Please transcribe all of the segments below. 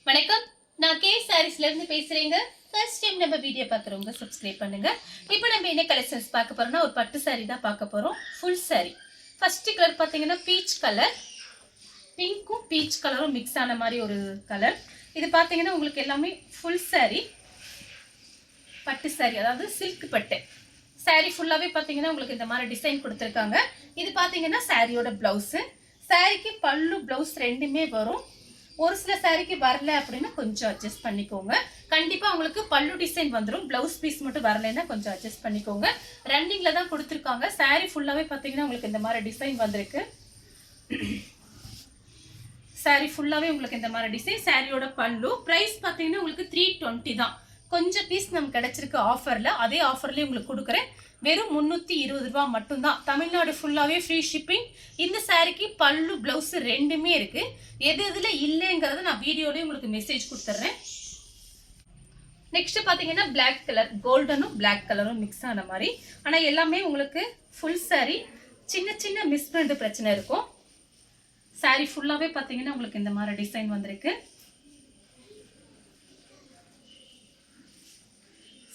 வணக்கம், நான் கே சாரீஸ்ல இருந்து பேசுறேங்க. ஃபர்ஸ்ட் டைம் நம்ம வீடியோ பார்க்குறவங்க சப்ஸ்கிரைப் பண்ணுங்க. இப்போ நம்ம என்ன கலெக்ஷன்ஸ் பார்க்க போறோம்னா ஒரு பட்டு saree தான் பார்க்க போறோம். Full saree. ஃபர்ஸ்ட் கலர் பார்த்தீங்கன்னா பீச் கலர், பிங்க்கும் பீச் கலரும் மிக்ஸ் ஆன மாதிரி ஒரு கலர். இது பார்த்தீங்கன்னா உங்களுக்கு எல்லாமே ஃபுல் saree, பட்டு saree, அதாவது சில்க் பட்டு saree ஃபுல்லாவே பார்த்தீங்கன்னா உங்களுக்கு இந்த மாதிரி டிசைன் கொடுத்துருக்காங்க. இது பார்த்தீங்கன்னா சாரியோட பிளவுஸ். சாரிக்கு பல்லு பிளவுஸ் ரெண்டுமே வரும். ஒரு சில சாரிக்கு வரல அப்படின்னா கொஞ்சம் அட்ஜஸ்ட் பண்ணிக்கோங்க. கண்டிப்பா உங்களுக்கு பல்லு டிசைன் வந்துடும், பிளவுஸ் பீஸ் மட்டும் வரலைன்னா கொஞ்சம் அட்ஜஸ்ட் பண்ணிக்கோங்க. ரன்னிங்ல தான் கொடுத்துருக்காங்க. சாரி ஃபுல்லாவே பார்த்தீங்கன்னா உங்களுக்கு இந்த மாதிரி டிசைன் வந்திருக்கு. சாரி ஃபுல்லாவே உங்களுக்கு இந்த மாதிரி டிசைன். சாரியோட பல்லு பிரைஸ் பார்த்தீங்கன்னா உங்களுக்கு 320 தான். கொஞ்சம் பீஸ் நமக்கு கிடைச்சிருக்கு ஆஃபர்ல. அதே ஆஃபர்லயே உங்களுக்கு கொடுக்குறேன். வெறும் 320 ரூபா மட்டும்தான். தமிழ்நாடு ஃபுல்லாவே ஃப்ரீ ஷிப்பிங். இந்த சாரிக்கு பல்லு பிளவுஸ் ரெண்டுமே இருக்கு. எது எதுல இல்லைங்கிறத நான் வீடியோலயே உங்களுக்கு மெசேஜ் கொடுத்துட்றேன். நெக்ஸ்ட் பாத்தீங்கன்னா பிளாக் கலர், கோல்டனும் பிளாக் கலரும் மிக்ஸ் ஆன மாதிரி. ஆனா எல்லாமே உங்களுக்கு ஃபுல் சாரி. சின்ன சின்ன மிஸ்பிரிண்ட் பிரச்சனை இருக்கும். சாரி ஃபுல்லாவே பாத்தீங்கன்னா உங்களுக்கு இந்த மாதிரி டிசைன் வந்திருக்கு.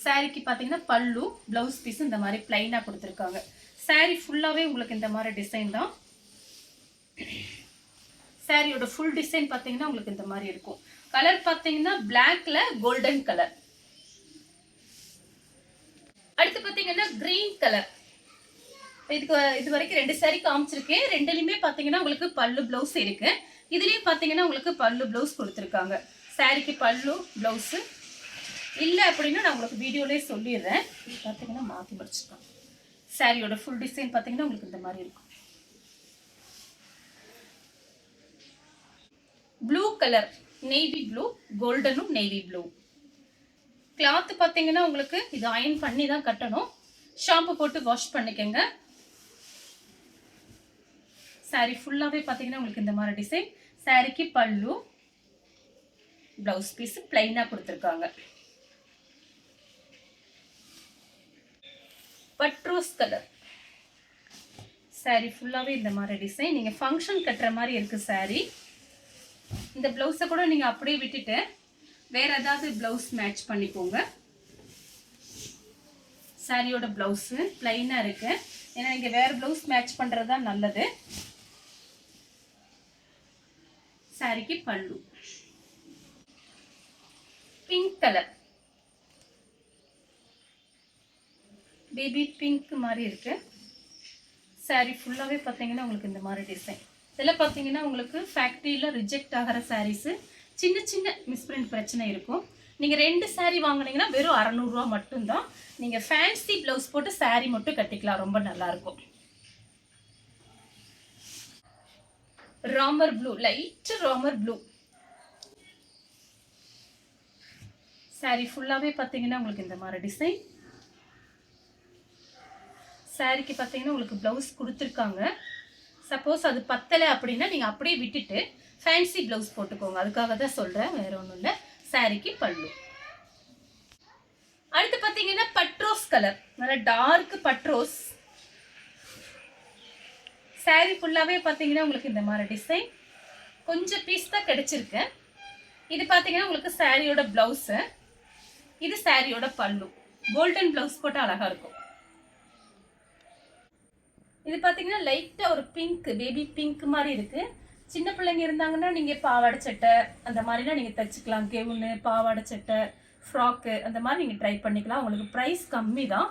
சாரிக்கு பார்த்தீங்கன்னா பல்லு பிளவுஸ் பீஸ் இந்த மாதிரி பிளைனாக கொடுத்துருக்காங்க. சாரி ஃபுல்லாகவே உங்களுக்கு இந்த மாதிரி டிசைன் தான். சாரியோட ஃபுல் டிசைன் பார்த்தீங்கன்னா உங்களுக்கு இந்த மாதிரி இருக்கும். கலர் பார்த்தீங்கன்னா பிளாக்ல கோல்டன் கலர். அடுத்து பார்த்தீங்கன்னா கிரீன் கலர். இது வரைக்கும் 2 சாரி காமிச்சிருக்கேன். ரெண்டுலையுமே பார்த்தீங்கன்னா உங்களுக்கு பல்லு பிளவுஸ் இருக்கு. இதுலேயும் பார்த்தீங்கன்னா உங்களுக்கு பல்லு பிளவுஸ் கொடுத்துருக்காங்க. சாரிக்கு பல்லு பிளவுஸ் இல்லை அப்படின்னா நான் உங்களுக்கு வீடியோலேயே சொல்லிடுறேன். பார்த்தீங்கன்னா மாற்றி முடிச்சிருக்கோம். சாரியோட ஃபுல் டிசைன் பார்த்தீங்கன்னா உங்களுக்கு இந்த மாதிரி இருக்கும். ப்ளூ கலர், நேவி ப்ளூ, கோல்டனும் நேவி ப்ளூ. கிளாத் பார்த்தீங்கன்னா உங்களுக்கு இது அயன் பண்ணி தான் கட்டணும். ஷாம்பு போட்டு வாஷ் பண்ணிக்கோங்க. சாரி ஃபுல்லாகவே பார்த்தீங்கன்னா உங்களுக்கு இந்த மாதிரி டிசைன். சாரிக்கு பல்லு பிளவுஸ் பீஸ் பிளைனாக கொடுத்துருக்காங்க. பட்ரோஸ் கலர். சாரி ஃபுல்லாகவே இந்த மாதிரி டிசைன். நீங்கள் ஃபங்க்ஷன் கட்டுற மாதிரி இருக்குது சாரி. இந்த ப்ளவுஸை கூட நீங்கள் அப்படியே விட்டுட்டு வேறு ஏதாவது ப்ளவுஸ் மேட்ச் பண்ணிக்கோங்க. சாரியோட ப்ளவுஸு ப்ளைனாக இருக்குது. ஏன்னா நீங்கள் வேறு ப்ளவுஸ் மேட்ச் பண்ணுறது தான் நல்லது. சாரிக்கு பல்லு பிங்க் கலர், பேபி பிங்க் மாதிரி இருக்கு. சாரி ஃபுல்லாகவே பார்த்தீங்கன்னா உங்களுக்கு இந்த மாதிரி டிசைன். இதெல்லாம் பார்த்தீங்கன்னா உங்களுக்கு ஃபேக்ட்ரியில் ரிஜெக்ட் ஆகிற சாரீஸு. சின்ன சின்ன மிஸ்பிரிண்ட் பிரச்சனை இருக்கும். நீங்கள் 2 சாரீ வாங்கினீங்கன்னா வெறும் 600 ரூபா மட்டும்தான். நீங்கள் ஃபேன்சி ப்ளவுஸ் போட்டு சாரீ மட்டும் கட்டிக்கலாம், ரொம்ப நல்லாயிருக்கும். Ramar blue, light Ramar blue. Sorry ஃபுல்லாகவே பார்த்தீங்கன்னா உங்களுக்கு இந்த மாதிரி டிசைன். சாரிக்கு பார்த்தீங்கன்னா உங்களுக்கு ப்ளவுஸ் கொடுத்துருக்காங்க. சப்போஸ் அது பத்தலை அப்படின்னா நீங்கள் அப்படியே விட்டுட்டு ஃபேன்சி ப்ளவுஸ் போட்டுக்கோங்க. அதுக்காக தான் சொல்கிறேன், வேற ஒன்றும் இல்லை. சாரிக்கு பல்லு. அடுத்து பார்த்தீங்கன்னா பட்ரோஸ் கலர், நல்ல டார்க் பட்ரோஸ். சாரி ஃபுல்லாகவே பார்த்தீங்கன்னா உங்களுக்கு இந்த மாதிரி டிசைன். கொஞ்சம் பீஸ் தான் கிடைச்சிருக்கு. இது பார்த்தீங்கன்னா உங்களுக்கு சாரியோட ப்ளவுஸு. இது சாரியோட பல்லு. கோல்டன் ப்ளவுஸ் போட்டால் அழகாக இருக்கும். இது பார்த்தீங்கன்னா லைட்டாக ஒரு பிங்க், பேபி பிங்க் மாதிரி இருக்குது. சின்ன பிள்ளைங்க இருந்தாங்கன்னா நீங்கள் பாவாடை சட்டை அந்த மாதிரிலாம் நீங்கள் தைச்சிக்கலாம். கெவுனு, பாவாடை சட்டை, ஃப்ராக்கு அந்த மாதிரி நீங்கள் ட்ரை பண்ணிக்கலாம். உங்களுக்கு ப்ரைஸ் கம்மி தான்.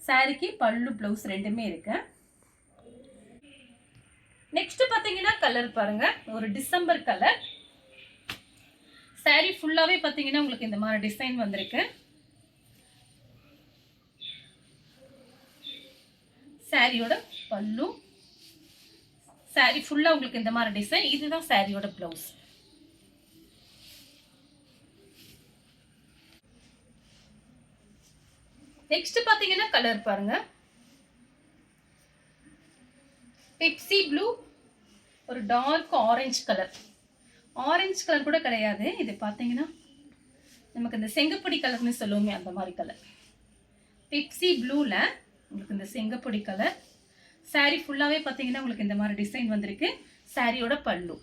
சாரிக்கு பல்லு ப்ளவுஸ் ரெண்டுமே இருக்கு. நெக்ஸ்ட் பார்த்தீங்கன்னா கலர் பாருங்க, ஒரு டிசம்பர் கலர். சாரி ஃபுல்லாகவே பார்த்தீங்கன்னா உங்களுக்கு இந்த மாதிரி டிசைன் வந்திருக்கு. சாரியோட பல்லு. சாரி ஃபுல்லா உங்களுக்கு இந்த மாதிரி டிசைன். இதுதான் சாரியோட பிளவுஸ். நெக்ஸ்ட் பாத்தீங்கன்னா கலர் பாருங்க, பெப்சி ப்ளூ, ஒரு dark orange colour. Orange colour கூட கிடையாது, இது பாத்தீங்கன்னா நமக்கு இந்த செங்கப்பொடி கலர்னு சொல்லுவோமே அந்த மாதிரி கலர். பெப்சி ப்ளூல உங்களுக்கு இந்த செங்கப்பொடி கலர். சாரி ஃபுல்லாகவே பார்த்தீங்கன்னா உங்களுக்கு இந்த மாதிரி டிசைன் வந்திருக்கு. சாரியோட பல்லு.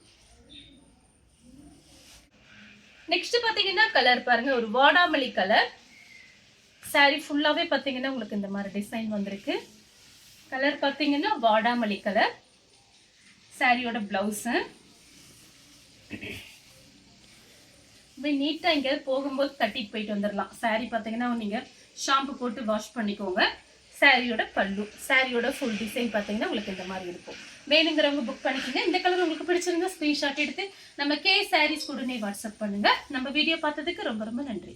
நெக்ஸ்ட் பாத்தீங்கன்னா கலர் பாருங்க, ஒரு வாடாமல்லி கலர். சாரி ஃபுல்லாவே பாத்தீங்கன்னா உங்களுக்கு இந்த மாதிரி டிசைன் வந்திருக்கு. கலர் பாத்தீங்கன்னா வாடாமல்லி கலர். சாரியோட பிளவுஸ் நீட்டா இங்க போகும்போது கட்டிட்டு போயிட்டு வந்துடலாம். சாரி பாத்தீங்கன்னா நீங்க ஷாம்பு போட்டு வாஷ் பண்ணிக்கோங்க. சாரியோட பல்லு, சாரியோட ஃபுல் டிசைன் பாத்தீங்கன்னா உங்களுக்கு இந்த மாதிரி இருக்கும். வேணுங்கிறவங்க புக் பண்ணிக்கோங்க. இந்த கலர் உங்களுக்கு பிடிச்சிருந்தா ஸ்கிரீன்ஷாட் எடுத்து நம்ம கே சாரீஸ் உடனே வாட்ஸ்அப் பண்ணுங்க. நம்ம வீடியோ பார்த்ததுக்கு ரொம்ப ரொம்ப நன்றி.